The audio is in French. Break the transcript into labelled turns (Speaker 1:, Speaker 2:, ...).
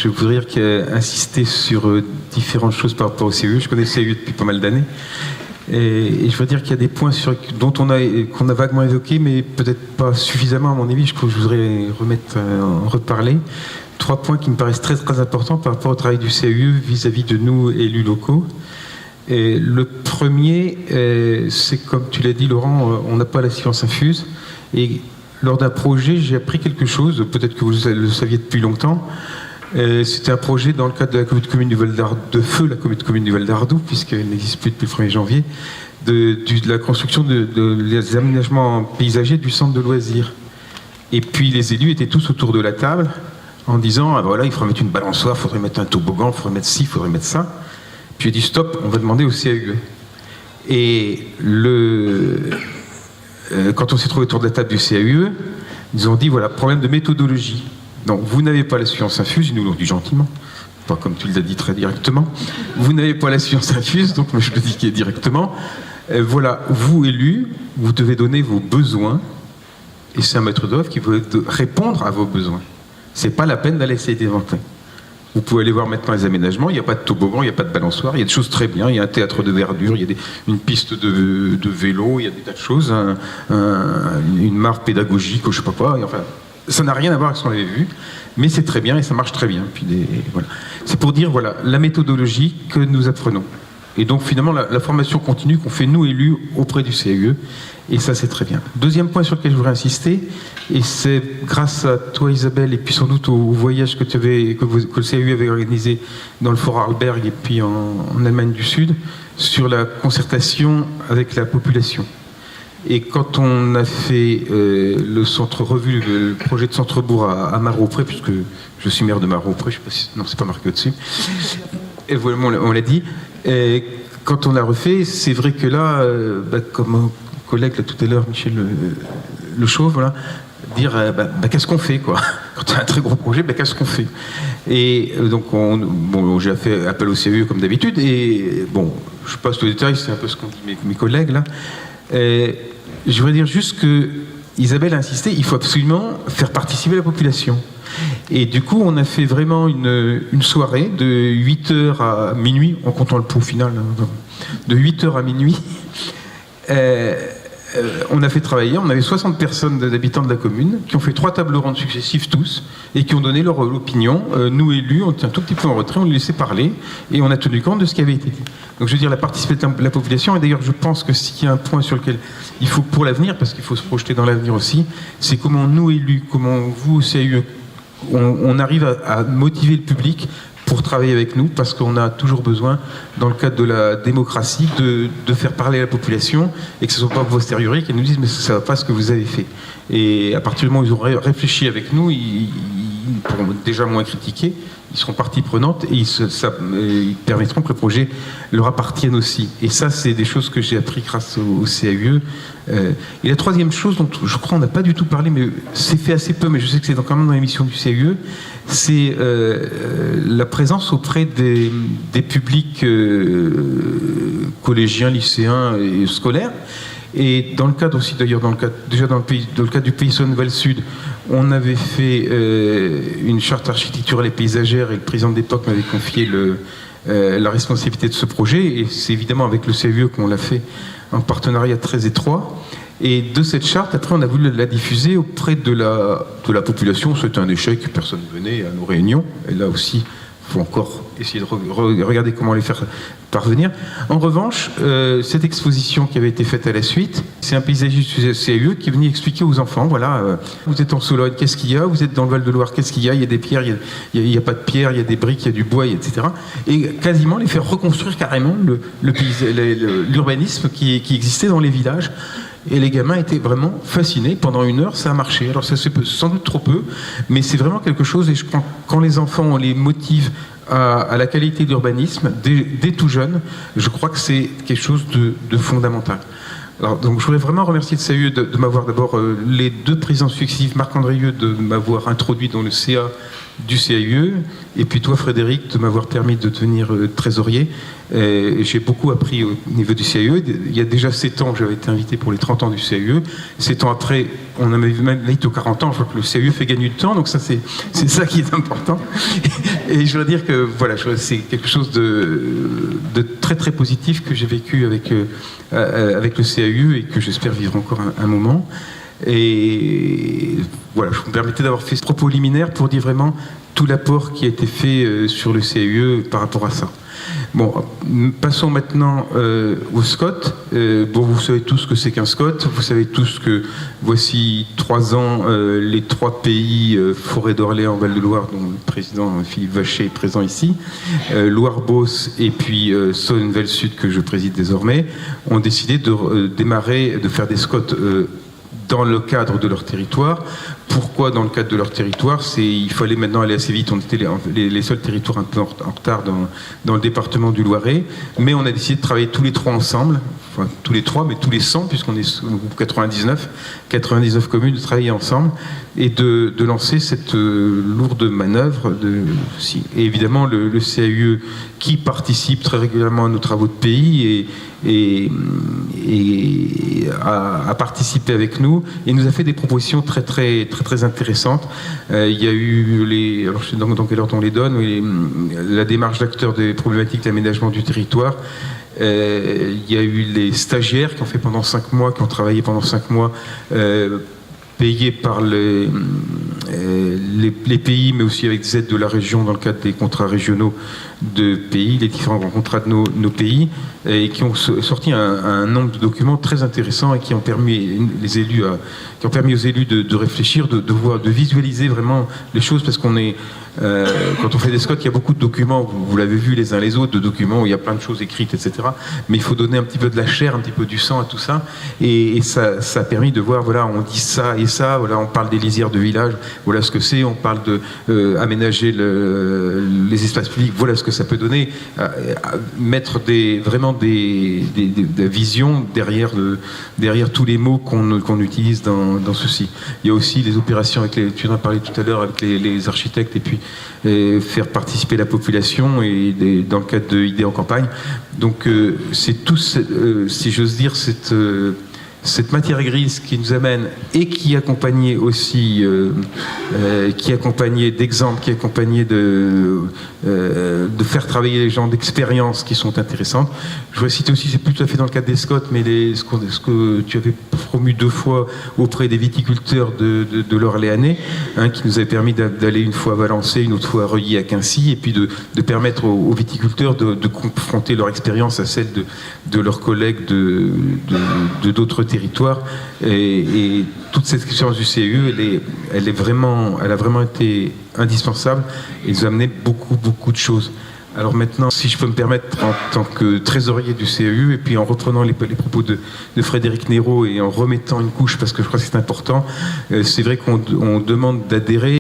Speaker 1: je voudrais insister sur différentes choses par rapport au CAE. Je connais le CAE depuis pas mal d'années. Et je veux dire qu'il y a des points qu'on a vaguement évoqués, mais peut-être pas suffisamment à mon avis. Je voudrais reparler. 3 points qui me paraissent très, très importants par rapport au travail du CAE vis-à-vis de nous, élus locaux. Et le premier, c'est comme tu l'as dit, Laurent, on n'a pas la science infuse. Et lors d'un projet, j'ai appris quelque chose, peut-être que vous le saviez depuis longtemps. C'était un projet dans le cadre de la commune de commune du Val d'Ardou, de feu la commune de commune du Val d'Ardou, puisqu'elle n'existe plus depuis le 1er janvier, de la construction des aménagements paysagers du centre de loisirs. Et puis les élus étaient tous autour de la table en disant, ah ben voilà, il faudrait mettre une balançoire, il faudrait mettre un toboggan, il faudrait mettre ci, il faudrait mettre ça. Puis j'ai dit stop, on va demander au CAE. Et quand on s'est trouvé autour de la table du CAE, ils ont dit voilà, problème de méthodologie. Donc vous n'avez pas la science infuse, ils nous l'ont dit gentiment, pas comme tu l'as dit très directement. Vous n'avez pas la science infuse, donc je le dis directement. Voilà, vous élus, vous devez donner vos besoins, et c'est un maître d'œuvre qui veut répondre à vos besoins. C'est pas la peine d'aller essayer d'inventer. Vous pouvez aller voir maintenant les aménagements, il n'y a pas de toboggan, il n'y a pas de balançoire, il y a des choses très bien, il y a un théâtre de verdure, il y a une piste de vélo, il y a des tas de choses, une mare pédagogique, je ne sais pas quoi, enfin, ça n'a rien à voir avec ce qu'on avait vu, mais c'est très bien et ça marche très bien. Puis voilà. C'est pour dire voilà, la méthodologie que nous apprenons. Et donc finalement la formation continue qu'on fait nous élus auprès du CAE, et ça c'est très bien. Deuxième point sur lequel je voudrais insister, et c'est grâce à toi Isabelle et puis sans doute au voyage que le CAE avait organisé dans le Fort Arlberg et puis en Allemagne du Sud, sur la concertation avec la population. Et quand on a fait le projet de centre-bourg à Maropré, puisque je suis maire de Maropré, je sais pas si, non c'est pas marqué au-dessus, et voilà, on l'a dit. Et quand on l'a refait, c'est vrai que là, comme un collègue là, tout à l'heure, Michel Le Chauve, voilà, dire qu'est-ce qu'on fait quoi. Quand on a un très gros projet, qu'est-ce qu'on fait. Et donc j'ai fait appel au CAE comme d'habitude, et bon, je passe au détail, c'est un peu ce qu'ont dit mes collègues là. Je voudrais dire juste que Isabelle a insisté, il faut absolument faire participer la population. Et du coup, on a fait vraiment une soirée de 8h à minuit, en comptant le pot final, de 8h à minuit. On a fait travailler, on avait 60 personnes d'habitants de la commune qui ont fait 3 tables rondes successives tous et qui ont donné leur opinion. Nous élus, on était un tout petit peu en retrait, on les laissait parler et on a tenu compte de ce qui avait été dit. Donc je veux dire la participation de la population, et d'ailleurs je pense que s'il y a un point sur lequel il faut pour l'avenir, parce qu'il faut se projeter dans l'avenir aussi, c'est comment nous élus, comment vous au CAE, on arrive à motiver le public pour travailler avec nous, parce qu'on a toujours besoin, dans le cadre de la démocratie, de faire parler la population, et que ce ne soit pas posteriori qu'elle nous dise mais ça ne va pas ce que vous avez fait. Et à partir du moment où ils ont réfléchi avec nous, ils pourront déjà moins critiquer, ils seront partie prenante et ils permettront que le projet leur appartienne aussi. Et ça, c'est des choses que j'ai appris grâce au CAE. Et la troisième chose dont je crois on n'a pas du tout parlé, mais c'est fait assez peu, mais je sais que c'est quand même dans l'émission du CAE, c'est la présence auprès des publics collégiens, lycéens et scolaires. Et dans le cadre aussi, d'ailleurs, dans le cadre du Pays Nouvelle Sud, on avait fait une charte architecturale et paysagère, et le président de l'époque m'avait confié la responsabilité de ce projet, et c'est évidemment avec le CAE qu'on l'a fait en partenariat très étroit. Et de cette charte, après, on a voulu la diffuser auprès de la population. C'était un échec, personne ne venait à nos réunions, et là aussi, il faut encore essayer de regarder comment les faire parvenir. En revanche, cette exposition qui avait été faite à la suite, c'est un paysagiste du CAE qui est venu expliquer aux enfants, voilà, vous êtes en Sologne, qu'est-ce qu'il y a? Vous êtes dans le Val-de-Loire, qu'est-ce qu'il y a? Il y a des pierres, il n'y a pas de pierres, il y a des briques, il y a du bois, etc. Et quasiment les faire reconstruire carrément l'urbanisme qui existait dans les villages. Et les gamins étaient vraiment fascinés. Pendant 1 heure, ça a marché. Alors ça c'est sans doute trop peu, mais c'est vraiment quelque chose, et je crois que quand les enfants, on les motive à la qualité de l'urbanisme, dès tout jeune, je crois que c'est quelque chose de fondamental. Alors, donc je voudrais vraiment remercier le CAE de m'avoir d'abord, les 2 présidents successifs, Marc Andrieux, de m'avoir introduit dans le CA du CAE, Et puis toi, Frédéric, de m'avoir permis de devenir trésorier. J'ai beaucoup appris au niveau du CAUE. Il y a déjà 7 ans, j'avais été invité pour les 30 ans du CAUE. 7 ans après, on a même vite aux 40 ans. Je crois que le CAUE fait gagner du temps, donc ça, c'est ça qui est important. Et je voudrais dire que voilà, c'est quelque chose de très très positif que j'ai vécu avec le CAUE et que j'espère vivre encore un moment. Et voilà, je me permettais d'avoir fait ce propos liminaire pour dire vraiment tout l'apport qui a été fait sur le CAUE par rapport à ça. Bon, passons maintenant au SCOT. Bon, vous savez tous ce que c'est qu'un SCOT. Vous savez tous que voici 3 ans, les 3 pays, Forêt d'Orléans, Val-de-Loire, dont le président Philippe Vacher est présent ici, Loire-Beauce et puis Saône-Val-Sud, que je préside désormais, ont décidé de démarrer, de faire des SCOT dans le cadre de leur territoire. Pourquoi dans le cadre de leur territoire? Il fallait maintenant aller assez vite. On était les seuls territoires un peu en retard dans le département du Loiret. Mais on a décidé de travailler tous les 3 ensemble. Enfin, tous les 3, mais tous les 100, puisqu'on est au groupe 99 communes, de travailler ensemble et de lancer cette lourde manœuvre. Et évidemment, le CAUE qui participe très régulièrement à nos travaux de pays et a participé avec nous et nous a fait des propositions très intéressantes. Il y a eu alors je sais dans quelle ordre on les donne, la démarche d'acteurs des problématiques d'aménagement du territoire. Il y a eu les stagiaires qui ont fait pendant 5 mois, qui ont travaillé pendant 5 mois, payés par les pays, mais aussi avec des aides de la région dans le cadre des contrats régionaux de pays, les différents contrats de nos pays, et qui ont sorti un nombre de documents très intéressants et qui ont permis aux élus de réfléchir, de visualiser vraiment les choses, parce qu'on est quand on fait des SCOT, il y a beaucoup de documents, vous l'avez vu les uns les autres, de documents où il y a plein de choses écrites, etc. Mais il faut donner un petit peu de la chair, un petit peu du sang à tout ça, et ça a permis de voir, voilà, on dit ça et ça, voilà, on parle des lisières de village, voilà ce que c'est, on parle de aménager les espaces publics, voilà ce que ça peut donner, mettre vraiment des visions derrière tous les mots qu'on utilise dans ceci. Il y a aussi les opérations tu en as parlé tout à l'heure, avec les architectes, et puis faire participer la population et dans le cadre de idées en campagne. Donc c'est tout, si j'ose dire, cette matière grise qui nous amène et qui accompagnait aussi, qui accompagnait d'exemples, qui accompagnait de faire travailler les gens d'expériences qui sont intéressantes. Je voudrais citer aussi, c'est plus tout à fait dans le cadre des SCOT, mais ce que tu avais promu 2 fois auprès des viticulteurs de l'Orléanais, qui nous avait permis d'aller une fois à Valençay, une autre fois à Reuilly, à Quincy, et puis de permettre aux viticulteurs de confronter leur expérience à celle de leurs collègues de d'autres territoires. Et toute cette expérience du CAUE, elle a vraiment été indispensable et nous a amené beaucoup de choses. Alors maintenant, si je peux me permettre, en tant que trésorier du CAUE, et puis en reprenant les propos de Frédéric Neyraud et en remettant une couche, parce que je crois que c'est important, c'est vrai qu'on demande d'adhérer.